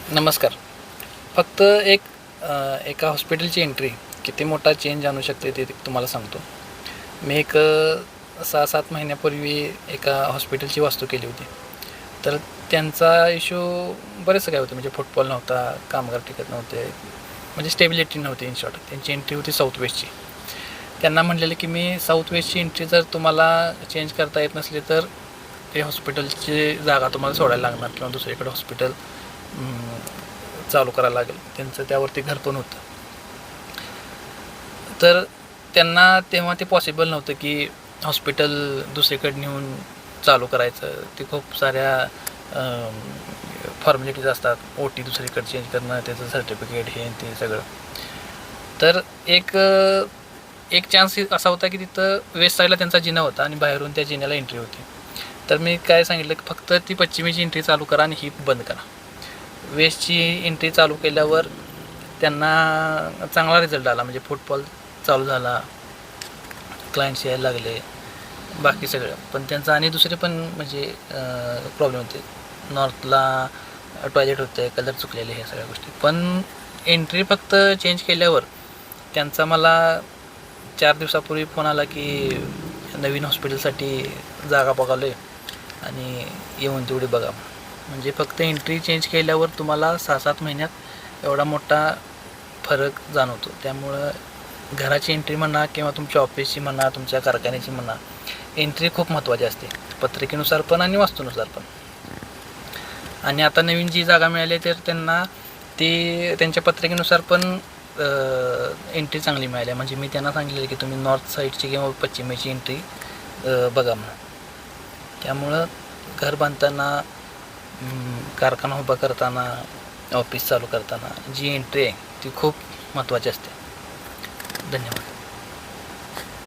नमस्कार. फक्त एका हॉस्पिटलची एंट्री किती मोठा चेंज आणू शकते ते तुम्हाला सांगतो. मी 6-7 महिन्यापूर्वी एका हॉस्पिटलची वास्तू केली होती. तर त्यांचा इश्यू बरेचसं काय होतं, म्हणजे फुटफॉल नव्हता, कामगार टिकत नव्हते, म्हणजे स्टेबिलिटी नव्हती. इन शॉर्ट त्यांची एंट्री होती साऊथ वेस्टची. त्यांना म्हटलेलं की मी साऊथ वेस्टची एंट्री जर तुम्हाला चेंज करता येत नसली तर ते हॉस्पिटलची जागा तुम्हाला सोडायला लागणार किंवा दुसरीकडे हॉस्पिटल चालू करायला लागेल. त्यांचं त्यावरती घर पण होतं. तर त्यांना तेव्हा ते पॉसिबल नव्हतं की हॉस्पिटल दुसरीकडे नेऊन चालू करायचं. ते खूप साऱ्या फॉर्मॅलिटीज असतात. OT दुसरीकडे चेंज करणं, त्याचं सर्टिफिकेट, हे ते सगळं. तर एक चान्स असा होता की तिथं वेस्ट साईडला त्यांचा जिना होता आणि बाहेरून त्या जिन्याला एंट्री होती. तर मी काय सांगितलं की फक्त ती पश्चिमेची एंट्री चालू करा आणि ही बंद करा. वेस्टची एंट्री चालू केल्यावर त्यांना चांगला रिझल्ट आला, म्हणजे फुटफॉल चालू झाला, क्लायंट्स यायला लागले, बाकी सगळं. पण त्यांचं आणि दुसरे पण म्हणजे प्रॉब्लेम होते. नॉर्थला टॉयलेट होते, कलर चुकलेले, हे सगळ्या गोष्टी. पण एंट्री फक्त चेंज केल्यावर त्यांचा मला 4 दिवसापूर्वी फोन आला की नवीन हॉस्पिटलसाठी जागा बघालो आणि येऊन तेवढी बघा. म्हणजे फक्त एंट्री चेंज केल्यावर तुम्हाला 6-7 महिन्यात एवढा मोठा फरक जाणवतो. त्यामुळं घराची एंट्री म्हणा किंवा तुमच्या ऑफिसची म्हणा, तुमच्या कारखान्याची म्हणा, एंट्री खूप महत्त्वाची असते, पत्रिकेनुसार पण आणि वास्तूनुसार पण. आणि आता नवीन जी जागा मिळाली तर त्यांना ती त्यांच्या पत्रिकेनुसार पण एंट्री चांगली मिळाली. म्हणजे मी त्यांना सांगितलेलं की तुम्ही नॉर्थ साईडची किंवा पश्चिमेची एंट्री बघा म्हणून. त्यामुळं घर बांधताना, कारखाना उभा करताना, ऑफिस चालू करताना जी एंट्री आहे ती खूप महत्त्वाची असते. धन्यवाद.